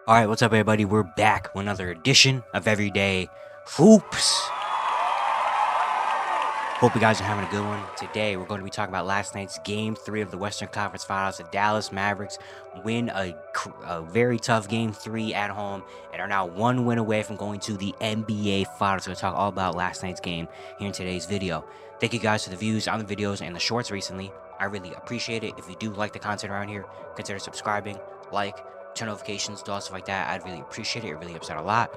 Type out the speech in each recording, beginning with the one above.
Alright, what's up everybody? We're back with another edition of Everyday Hoops. Hope you guys are having a good one. Today we're going to be talking about last night's Game 3 of the Western Conference Finals. The Dallas Mavericks win a very tough Game 3 at home and are now one win away from going to the NBA Finals. We're going to talk all about last night's game here in today's video. Thank you guys for the views on the videos and the shorts recently. I really appreciate it. If you do like the content around here, consider subscribing, like, turn notifications, do all stuff like that. I'd really appreciate it. It really helps out a lot.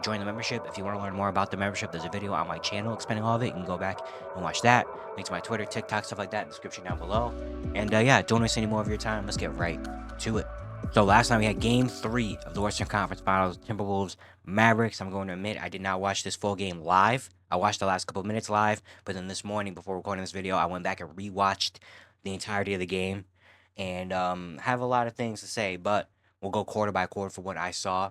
Join the membership. If you want to learn more about the membership, there's a video on my channel explaining all of it. You can go back and watch that. Link to my Twitter, TikTok, stuff like that in the description down below. And yeah, don't waste any more of your time. Let's get right to it. So last night we had Game 3 of the Western Conference Finals, Timberwolves, Mavericks. I'm going to admit I did not watch this full game live. I watched the last couple of minutes live, but then this morning before recording this video, I went back and rewatched the entirety of the game and have a lot of things to say, but we'll go quarter by quarter for what I saw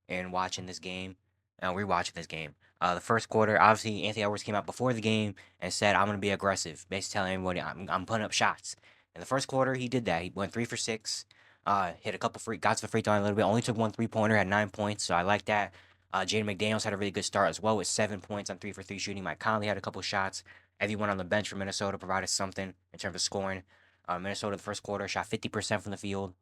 and watching this game, rewatching this game. The first quarter, obviously, Anthony Edwards came out before the game and said, "I'm going to be aggressive," basically telling everybody, I'm putting up shots. In the first quarter, he did that. He went 3 for 6, hit a couple got to the free throw line a little bit. Only took one 3-pointer, had 9 points, so I like that. Jaden McDaniels had a really good start as well with 7 points on 3 for 3 shooting. Mike Conley had a couple shots. Everyone on the bench for Minnesota provided something in terms of scoring. Minnesota, the first quarter, shot 50% from the field,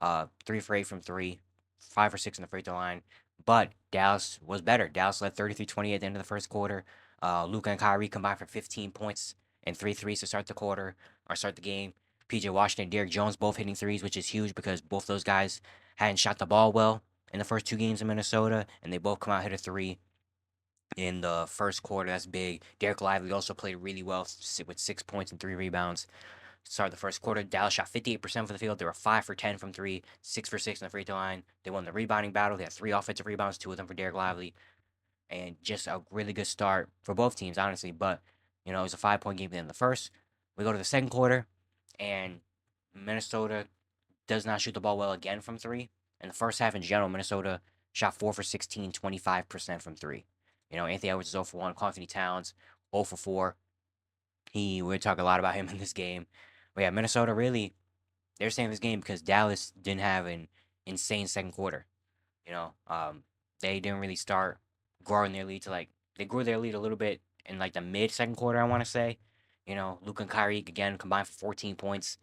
3 for 8 from 3, 5 for 6 in the free throw line. But Dallas was better. Dallas led 33-28 at the end of the first quarter. Luka and Kyrie combined for 15 points and 3 threes to start the quarter or start the game. PJ Washington and Derrick Jones both hitting threes, which is huge because both those guys hadn't shot the ball well in the first 2 games in Minnesota, and they both come out hit a 3 in the first quarter. That's big. Derek Lively also played really well with 6 points and 3 rebounds. Start the first quarter, Dallas shot 58% from the field. They were 5 for 10 from 3, 6 for 6 in the free throw line. They won the rebounding battle. They had 3 offensive rebounds, 2 of them for Derek Lively. And just a really good start for both teams, honestly. But, it was a 5-point game at the end of the first. We go to the second quarter, and Minnesota does not shoot the ball well again from 3. In the first half in general, Minnesota shot 4 for 16, 25% from 3. Anthony Edwards is 0 for 1. Anthony Towns, 0 for 4. We're talking a lot about him in this game. But yeah, Minnesota really, they're saying this game because Dallas didn't have an insane second quarter. You know, um, they didn't really start growing their lead to they grew their lead a little bit in the mid second quarter, I want to say. Luka and Kyrie again combined for 14 points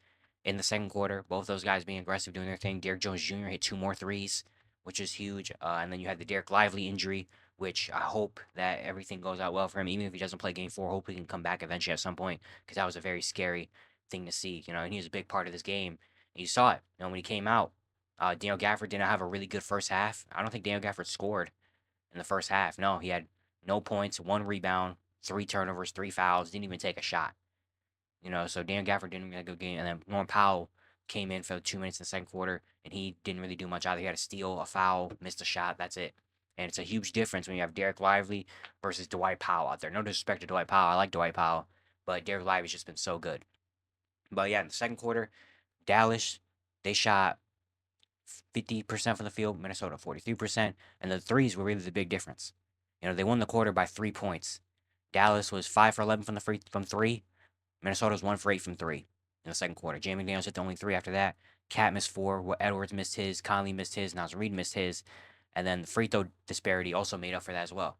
in the second quarter. Both those guys being aggressive, doing their thing. Derrick Jones Jr. hit 2 more threes, which is huge. And then you had the Derek Lively injury, which I hope that everything goes out well for him. Even if he doesn't play game 4, hope he can come back eventually at some point because that was a very scary thing to see. And he was a big part of this game. And you saw it. When he came out, Daniel Gafford didn't have a really good first half. I don't think Daniel Gafford scored in the first half. No, he had no points, 1 rebound, 3 turnovers, 3 fouls, didn't even take a shot. So Daniel Gafford didn't really have a good game. And then Norman Powell came in for 2 minutes in the second quarter, and he didn't really do much either. He had a steal, a foul, missed a shot. That's it. And it's a huge difference when you have Derek Lively versus Dwight Powell out there. No disrespect to Dwight Powell. I like Dwight Powell, but Derek Lively's just been so good. But yeah, in the second quarter, Dallas, they shot 50% from the field, Minnesota 43%, and the threes were really the big difference. They won the quarter by 3 points. Dallas was 5 for 11 from 3. Minnesota was 1 for 8 from 3 in the second quarter. Jamie McDaniels hit the only 3 after that. Cat missed 4. Edwards missed his. Conley missed his. Nas Reed missed his. And then the free throw disparity also made up for that as well,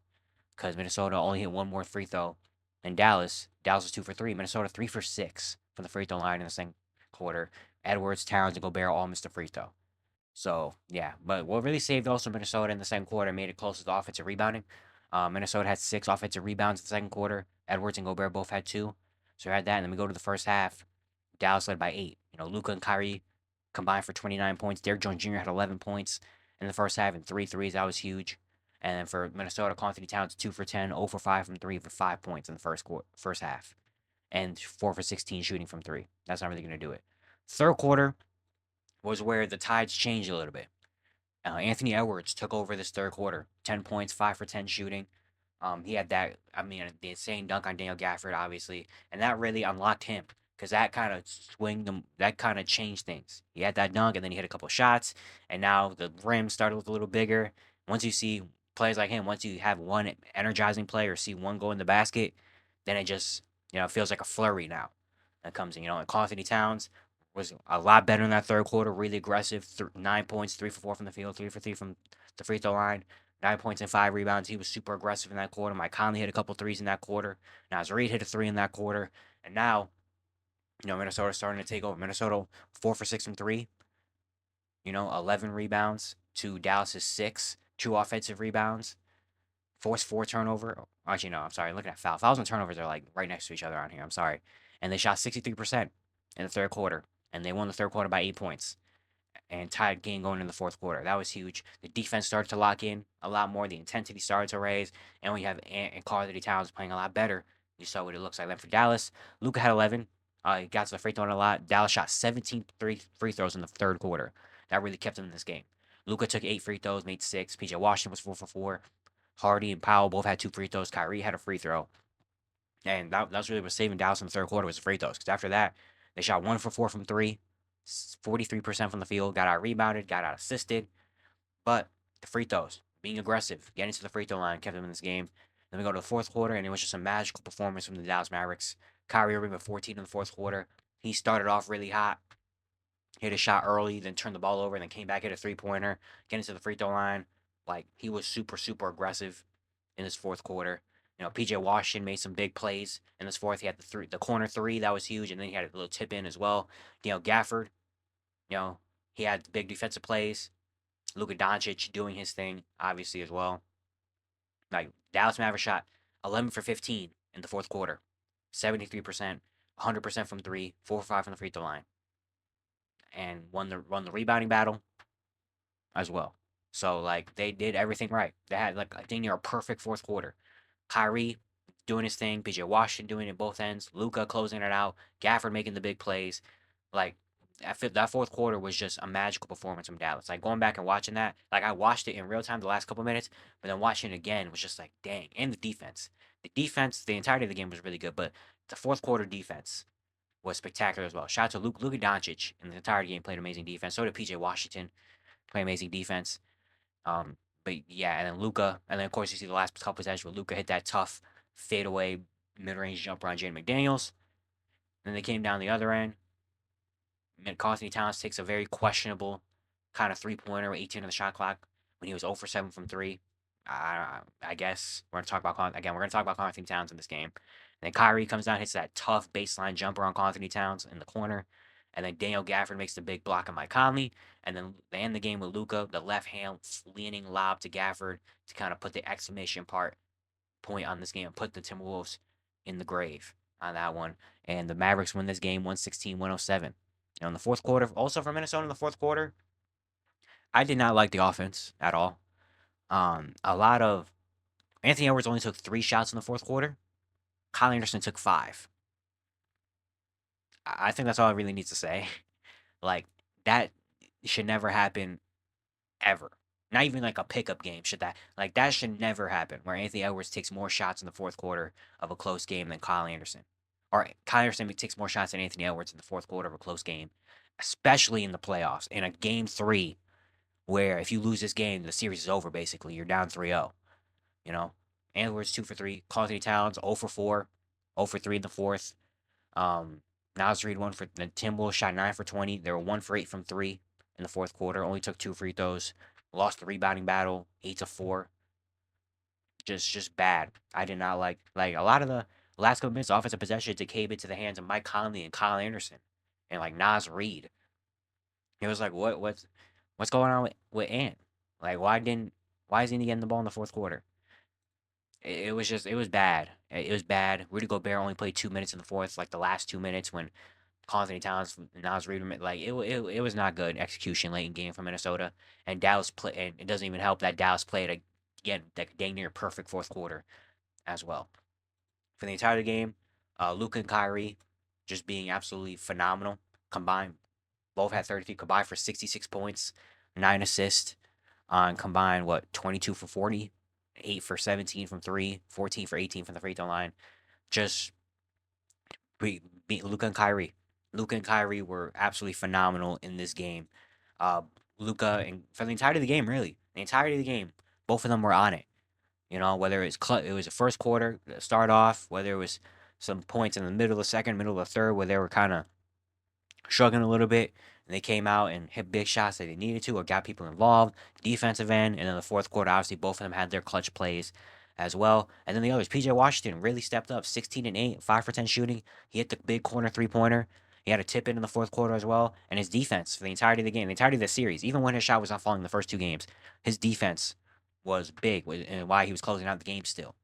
because Minnesota only hit 1 more free throw than Dallas. Dallas was 2 for 3. Minnesota 3 for 6 from the free throw line in the second quarter. Edwards, Towns, and Gobert all missed a free throw. So yeah, but what really saved also Minnesota in the second quarter made it close to the offensive rebounding. Minnesota had 6 offensive rebounds in the second quarter. Edwards and Gobert both had 2. So we had that, and then we go to the first half. Dallas led by 8. Luka and Kyrie combined for 29 points. Derrick Jones Jr. had 11 points in the first half and 3 threes. That was huge. And then for Minnesota, Anthony Towns 2 for 10, 0 for 5 from 3 for 5 points in the first half, and 4 for 16 shooting from 3. That's not really going to do it. Third quarter was where the tides changed a little bit. Anthony Edwards took over this third quarter, 10 points, 5 for 10 shooting. He had the insane dunk on Daniel Gafford, obviously, and that really unlocked him because that kind of that kind of changed things. He had that dunk, and then he hit a couple shots, and now the rim started to look a little bigger. Once you see players like him, once you have one energizing play or see one go in the basket, then it just feels like a flurry now that comes in. And Anthony Towns was a lot better in that third quarter. Really aggressive. 9 points, 3 for 4 from the field, 3 for 3 from the free throw line. 9 points and 5 rebounds. He was super aggressive in that quarter. Mike Conley hit a couple threes in that quarter. Nas Reed hit a three in that quarter. And now, Minnesota's starting to take over. Minnesota 4 for 6 from three. 11 rebounds to Dallas's 6. 2 offensive rebounds. Forced 4 turnover. Actually, no, I'm sorry. Looking at fouls. Fouls and turnovers are like right next to each other on here. I'm sorry. And they shot 63% in the third quarter. And they won the third quarter by 8 points and tied game going in the fourth quarter. That was huge. The defense started to lock in a lot more. The intensity started to raise. And when you have Ant and Carly Towns playing a lot better, you saw what it looks like then for Dallas. Luka had 11. He got to the free throw line a lot. Dallas shot 17 free throws in the third quarter. That really kept them in this game. Luka took 8 free throws, made 6. PJ Washington was 4 for 4. Hardy and Powell both had 2 free throws. Kyrie had a free throw. And that was really what saving Dallas in the third quarter was the free throws. Because after that, they shot 1 for 4 from three, 43% from the field, got out rebounded, got out assisted. But the free throws, being aggressive, getting to the free throw line, kept them in this game. Then we go to the fourth quarter, and it was just a magical performance from the Dallas Mavericks. Kyrie Irving with 14 in the fourth quarter. He started off really hot, hit a shot early, then turned the ball over, and then came back, hit a three-pointer, getting to the free throw line. Like, he was super, super aggressive in this fourth quarter. PJ Washington made some big plays in this fourth. He had the corner three, that was huge, and then he had a little tip in as well. Gafford, he had big defensive plays. Luka Doncic doing his thing, obviously, as well. Like, Dallas Mavericks shot 11 for 15 in the fourth quarter, 73%, 100% from three, 4 for 5 from the free throw line, and won the rebounding battle as well. So, like, they did everything right. They had, like, I think, a perfect fourth quarter. Kyrie doing his thing, PJ Washington doing it both ends, Luka closing it out, Gafford making the big plays. Like, that fourth quarter was just a magical performance from Dallas. Like, going back and watching that, like, I watched it in real time the last couple minutes, but then watching it again was just like, dang. And the defense. The entirety of the game was really good, but the fourth quarter defense was spectacular as well. Shout out to Luka Doncic in the entire game, played amazing defense. So did PJ Washington, played amazing defense. But yeah, and then Luka, and then of course you see the last couple possessions where Luka hit that tough fadeaway mid-range jumper on Jaden McDaniels. Then they came down the other end. Anthony Towns takes a very questionable kind of three-pointer with 18 on the shot clock when he was 0 for 7 from three. I guess we're gonna talk about again. We're gonna talk about Anthony Towns in this game. And then Kyrie comes down, hits that tough baseline jumper on Anthony Towns in the corner. And then Daniel Gafford makes the big block on Mike Conley. And then they end the game with Luka, the left hand leaning lob to Gafford to kind of put the exclamation point on this game and put the Timberwolves in the grave on that one. And the Mavericks win this game 116-107. In the fourth quarter, also for Minnesota in the fourth quarter, I did not like the offense at all. A lot of Anthony Edwards only took 3 shots in the fourth quarter. Kyle Anderson took 5. I think that's all I really need to say. Like, that should never happen ever. Not even like a pickup game should that should never happen where Anthony Edwards takes more shots in the fourth quarter of a close game than Kyle Anderson. Or Kyle Anderson takes more shots than Anthony Edwards in the fourth quarter of a close game, especially in the playoffs. In a game 3 where if you lose this game, the series is over basically. You're down 3-0. Edwards 2 for 3, Anthony Towns 0 for 4, 0 for 3 in the fourth. Nas Reed 1 for the Timberwolves shot 9 for 20. They were 1 for 8 from 3 in the fourth quarter. Only took 2 free throws. Lost the rebounding battle 8-4. Just bad. I did not like a lot of the last couple minutes of offensive possession to cave into the hands of Mike Conley and Kyle Anderson and like Nas Reed. It was like what's going on with Ant? Like why isn't he getting the ball in the fourth quarter? It was bad. It was bad. Rudy Gobert only played 2 minutes in the fourth, like the last 2 minutes when Anthony Towns, Nas Reed, like it was not good execution late in game for Minnesota, and Dallas play, and it doesn't even help that Dallas played again that dang near perfect fourth quarter as well. For the entire game, Luka and Kyrie just being absolutely phenomenal combined. Both had 33 combined for 66 points, 9 assists on combined 22 for 40, 8 for 17 from 3, 14 for 18 from the free throw line. Just beat Luka and Kyrie. Luka and Kyrie were absolutely phenomenal in this game. Luka and for the entirety of the game, really, the entirety of the game, both of them were on it. Whether it was the first quarter start off, whether it was some points in the middle of the second, middle of the third, where they were kind of struggling a little bit, and they came out and hit big shots that they needed to or got people involved, defensive end, and then the fourth quarter, obviously, both of them had their clutch plays as well. And then the others, PJ Washington really stepped up, 16 and 8, 5 for 10 shooting. He hit the big corner three-pointer. He had a tip in the fourth quarter as well. And his defense for the entirety of the game, the entirety of the series, even when his shot was not falling in the first two games, his defense was big and why he was closing out the game still.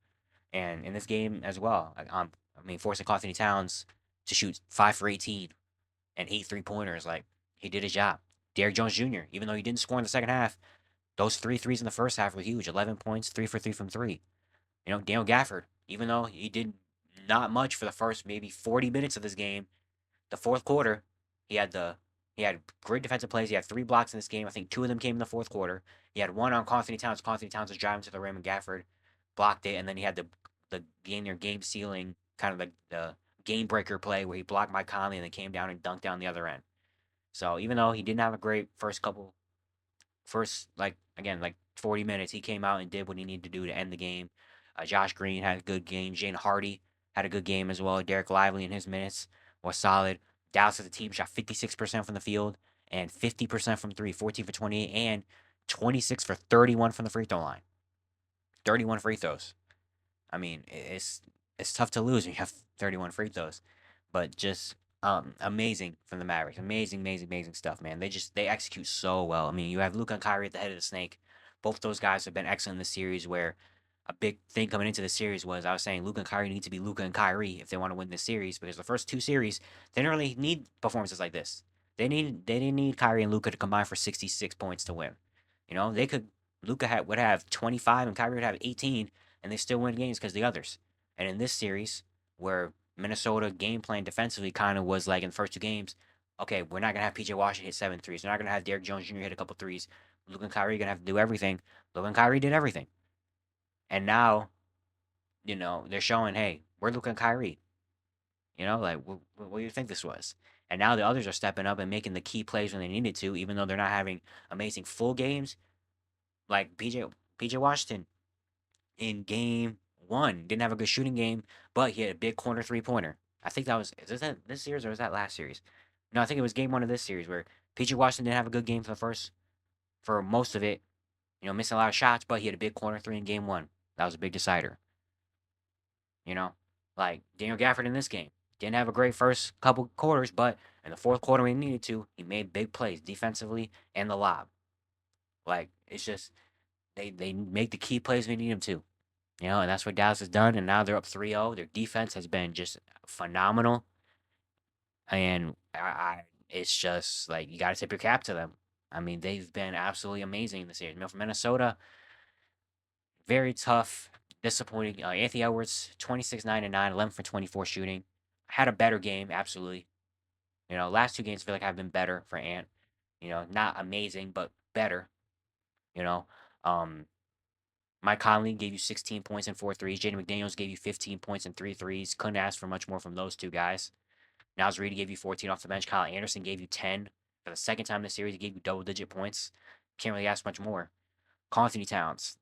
And in this game as well, I mean, forcing Anthony Towns to shoot 5 for 18 and 8 3-pointers. Like, he did his job. Derrick Jones Jr., even though he didn't score in the second half, those three threes in the first half were huge. 11 points, 3 for 3 from three. Daniel Gafford, even though he did not much for the first maybe 40 minutes of this game, the fourth quarter, he had the he had great defensive plays. He had 3 blocks in this game. I think 2 of them came in the fourth quarter. He had one on Anthony Towns. Anthony Towns was driving to the rim and Gafford blocked it, and then he had the game sealing kind of the game breaker play where he blocked Mike Conley and then came down and dunked down the other end. So even though he didn't have a great first like again like 40 minutes, he came out and did what he needed to do to end the game. Josh Green had a good game. Jane Hardy had a good game as well. Derek Lively in his minutes was solid. Dallas as a team shot 56% from the field and 50% from three, 14 for 28, and 26 for 31 from the free throw line. 31 free throws. I mean, it's tough to lose when you have 31 free throws, but just amazing from the Mavericks. Amazing, amazing, amazing stuff, man. They execute so well. I mean, you have Luka and Kyrie at the head of the snake. Both those guys have been excellent in the series. Where a big thing coming into the series was I was saying Luka and Kyrie need to be Luka and Kyrie if they want to win this series because the first two series they didn't really need performances like this. They didn't need Kyrie and Luka to combine for 66 points to win. They could would have 25 and Kyrie would have 18 and they still win games because the others. And in this series, where Minnesota game plan defensively kind of was like in the first two games, okay, we're not gonna have PJ Washington hit 7 threes. We're not gonna have Derrick Jones Jr. hit a couple threes. Luke and Kyrie are gonna have to do everything. Luke and Kyrie did everything, and now they're showing, hey, we're Luke and Kyrie. Like what do you think this was? And now the others are stepping up and making the key plays when they needed to, even though they're not having amazing full games. Like PJ Washington in game one. Didn't have a good shooting game, but he had a big corner 3-pointer. I think that was is that this series or was that last series? No, I think it was game one of this series where PG Washington didn't have a good game for most of it. Missing a lot of shots, but he had a big corner three in game one. That was a big decider. You know, like Daniel Gafford in this game didn't have a great first couple quarters, but in the fourth quarter when he needed to, he made big plays defensively and the lob. Like it's just they make the key plays when they need them to. And that's what Dallas has done. And now they're up 3-0. Their defense has been just phenomenal. And it's just like you got to tip your cap to them. I mean, they've been absolutely amazing in this series. For Minnesota, very tough, disappointing. Anthony Edwards, 26 9 and 9, 11 for 24 shooting. Had a better game, absolutely. Last two games feel like have been better for Ant. Not amazing, but better. You know, um, Mike Conley gave you 16 points and 4 threes. Jaden McDaniels gave you 15 points and 3 threes. Couldn't ask for much more from those two guys. Naz Reid gave you 14 off the bench. Kyle Anderson gave you 10. For the second time in the series, he gave you double-digit points. Can't really ask much more. Anthony Towns,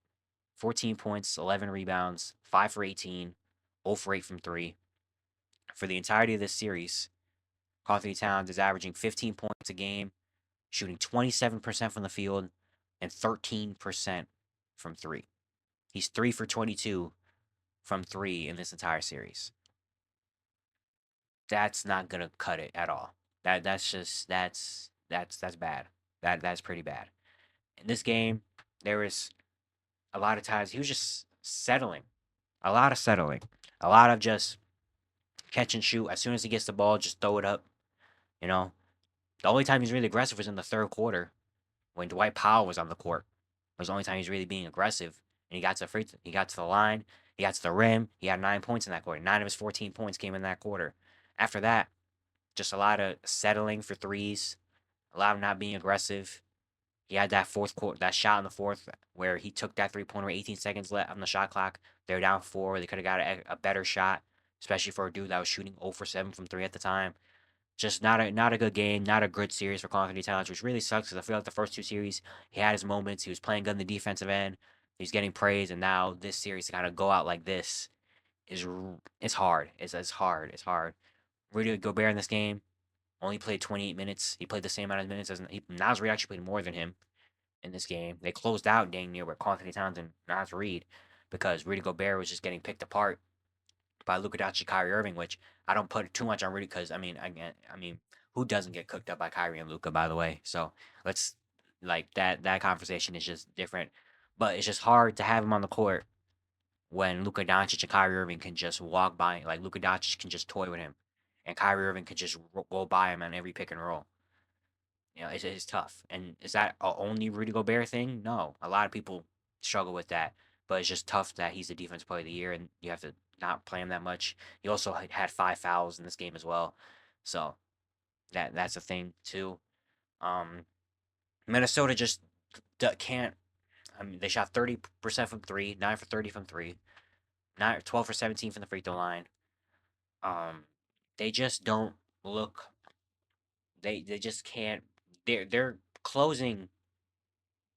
14 points, 11 rebounds, 5 for 18, 0 for 8 from 3. For the entirety of this series, Anthony Towns is averaging 15 points a game, shooting 27% from the field, and 13% from 3. He's 3 for 22 from 3 in this entire series. That's not gonna cut it at all. That's bad. That's pretty bad. In this game, there was a lot of times he was just settling. A lot of settling. A lot of just catch and shoot. As soon as he gets the ball, just throw it up. You know, the only time he's really aggressive was in the third quarter when Dwight Powell was on the court. It was the only time he's really being aggressive. And he got to the line, he got to the rim. He had 9 points in that quarter. 9 of his 14 points came in that quarter. After that, just a lot of settling for threes, a lot of not being aggressive. He had that fourth quarter, that shot in the fourth where he took that 3-pointer, 18 seconds left on the shot clock. They were down 4. They could have got a better shot, especially for a dude that was shooting 0 for 7 from 3 at the time. Just not a good game, not a good series for Anthony Towns, which really sucks because I feel like the first two series he had his moments. He was playing good in the defensive end. He's getting praise, and now this series to kind of go out like this is it's hard. It's hard. It's hard. Rudy Gobert in this game, only played 28 minutes. He played the same amount of minutes as Naz Reid actually played more than him in this game. They closed out dang near with Anthony Towns and Naz Reid because Rudy Gobert was just getting picked apart by Luka Doncic and Kyrie Irving, which I don't put too much on Rudy because I mean, who doesn't get cooked up by Kyrie and Luka, by the way? So let's like that conversation is just different, but it's just hard to have him on the court when Luka Doncic and Kyrie Irving can just walk by. Like Luka Doncic can just toy with him, and Kyrie Irving can just go by him on every pick and roll. It's tough. And is that a only Rudy Gobert thing? No, a lot of people struggle with that, but it's just tough that he's the defense player of the year, and you have to not play him that much. He also had 5 fouls in this game as well, so that's a thing too. Um, Minnesota just can't. I mean, they shot 30% from three, 9 for 30 from three, 12 for 17 from the free throw line. Um, they just don't look. They just can't. They're closing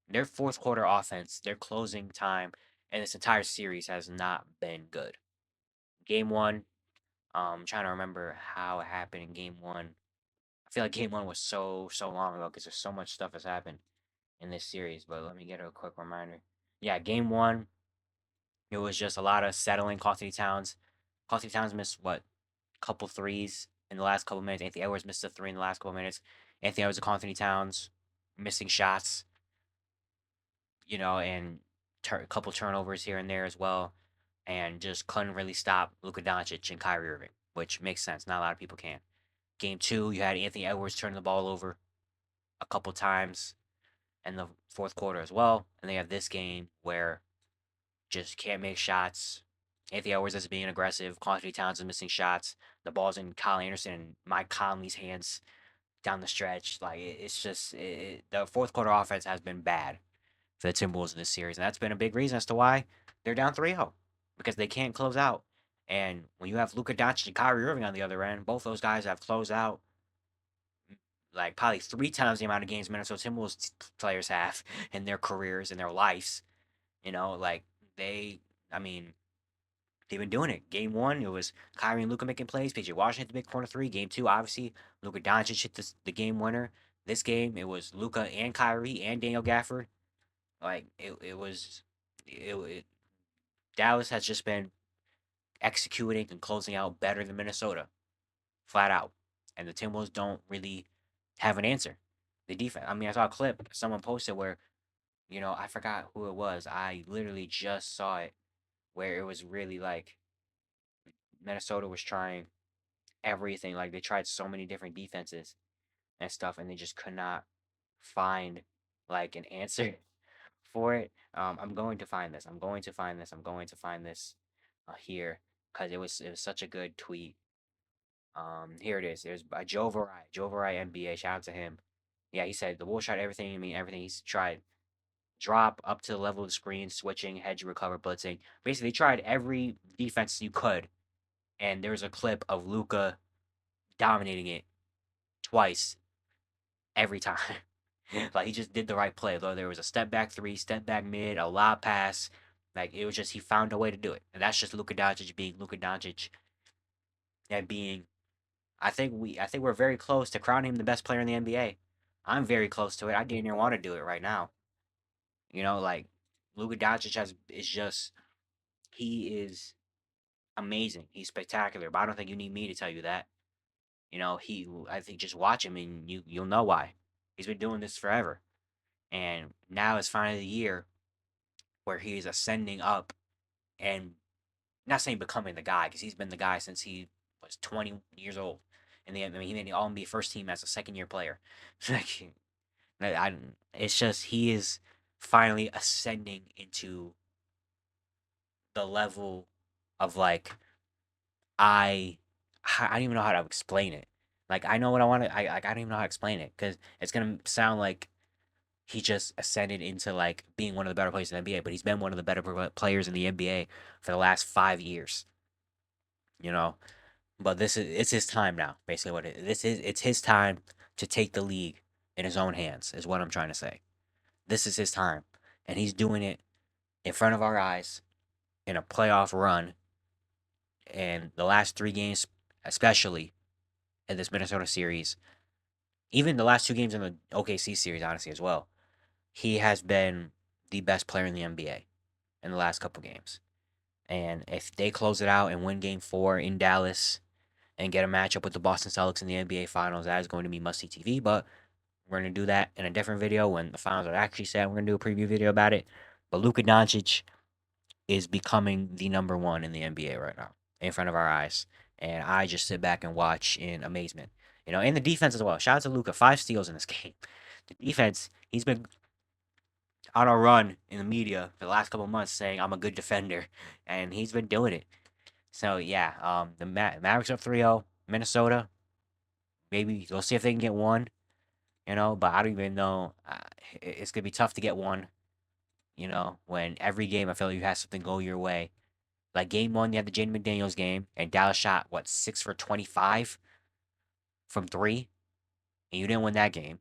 their fourth quarter offense, their closing time, and this entire series has not been good. Game one, trying to remember how it happened in game one. I feel like game one was so long ago because there's so much stuff has happened in this series. But let me get a quick reminder. Yeah, game one, it was just a lot of settling. Costly Towns. Costly Towns missed what, couple threes in the last couple minutes. Anthony Edwards missed a three in the last couple minutes. Anthony Edwards and Anthony Towns missing shots, and a couple turnovers here and there as well, and just couldn't really stop Luka Doncic and Kyrie Irving, which makes sense. Not a lot of people can. Game two, you had Anthony Edwards turning the ball over a couple times in the fourth quarter as well, and they have this game where just can't make shots. Anthony Edwards is being aggressive. Quantity Towns is missing shots. The ball's in Kyle Anderson and Mike Conley's hands down the stretch. Like it's just the fourth quarter offense has been bad for the Timberwolves in this series. And that's been a big reason as to why they're down 3-0 because they can't close out. And when you have Luka Doncic and Kyrie Irving on the other end, both those guys have closed out like probably 3 times the amount of games Minnesota Timberwolves players have in their careers and their lives. Like they, I mean, they've been doing it. Game one, it was Kyrie and Luka making plays. PJ Washington hit the big corner three. Game two, obviously, Luka Doncic hit the game winner. This game, it was Luka and Kyrie and Daniel Gafford. Like it Dallas has just been executing and closing out better than Minnesota, flat out. And the Timberwolves don't really have an answer. The defense. I mean, I saw a clip someone posted where, I forgot who it was. I literally just saw it where it was really like Minnesota was trying everything. Like they tried so many different defenses and stuff, and they just could not find like an answer for it. I'm going to find this. I'm going to find this. I'm going to find this here because it was such a good tweet. Here it is. There's by Joe Varai. Joe Varai NBA. Shout out to him. Yeah, he said the Wolves tried everything. I mean everything. He's tried drop up to the level of the screen, switching, hedge, recover, blitzing. Basically, they tried every defense you could. And there's a clip of Luka dominating it twice every time. Like he just did the right play. Though there was a step back three, step back mid, a lob pass. Like it was just he found a way to do it. And that's just Luka Doncic being Luka Doncic and being I think we're very close to crowning him the best player in the NBA. I'm very close to it. I didn't even want to do it right now. Like Luka Doncic is just he is amazing. He's spectacular. But I don't think you need me to tell you that. I think just watch him and you'll know why. He's been doing this forever. And now is finally the year where he's ascending up and not saying becoming the guy because he's been the guy since he was 20 years old. And I mean, he made the All NBA first team as a second-year player. Like, it's just he is finally ascending into the level of like I don't even know how to explain it. Like I know what I want to. I don't even know how to explain it because it's gonna sound like he just ascended into like being one of the better players in the NBA, but he's been one of the better players in the NBA for the last 5 years. You know, but it's his time now. Basically, it's his time to take the league in his own hands. Is what I'm trying to say. This is his time, and he's doing it in front of our eyes in a playoff run. And the last 3 games, especially in this Minnesota series, Even the last 2 games in the OKC series, honestly, as well, he has been the best player in the NBA in the last couple games. And if they close it out and win Game 4 in Dallas and get a matchup with the Boston Celtics in the NBA Finals, that is going to be must-see TV. But we're going to do that in a different video when the finals are actually set. We're going to do a preview video about it. But Luka Doncic is becoming the number one in the NBA right now in front of our eyes. And I just sit back and watch in amazement. And the defense as well. Shout out to Luka, 5 steals in this game. The defense, he's been on a run in the media for the last couple of months saying I'm a good defender, and he's been doing it. So yeah, the Mavericks up 3-0. Minnesota, maybe we'll see if they can get one. But I don't even know. It's gonna be tough to get one. When every game I feel like you have something go your way. Like game 1, you had the Jaden McDaniels game, and Dallas shot what 6 for 25 from 3, and you didn't win that game.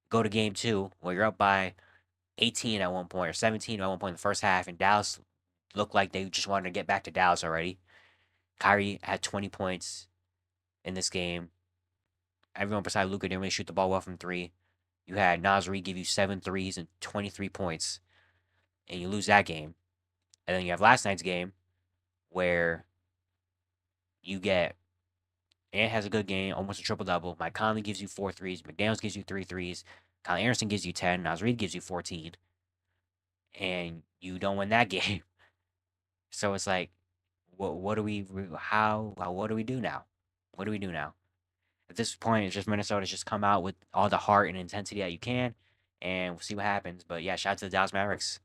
Go to game 2, where you're up by 18 at one point or 17 at one point in the first half, and Dallas looked like they just wanted to get back to Dallas already. Kyrie had 20 points in this game. Everyone besides Luka didn't really shoot the ball well from 3. You had Nasri give you 7 threes and 23 points, and you lose that game. And then you have last night's game where you get Ant has a good game, almost a triple double. Mike Conley gives you 4 threes. McDaniels gives you 3 threes. Kyle Anderson gives you 10. Nasri gives you 14. And you don't win that game. So it's like, what do we what do we do now? What do we do now? At this point, it's just Minnesota's just come out with all the heart and intensity that you can, and we'll see what happens. But yeah, shout out to the Dallas Mavericks.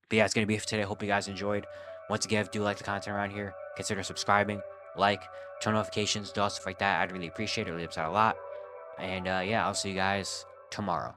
But yeah, it's gonna be it for today. Hope you guys enjoyed. Once again, if you do like the content around here, consider subscribing, like, turn notifications, do all stuff like that. I'd really appreciate it. It really helps out a lot. And yeah, I'll see you guys tomorrow.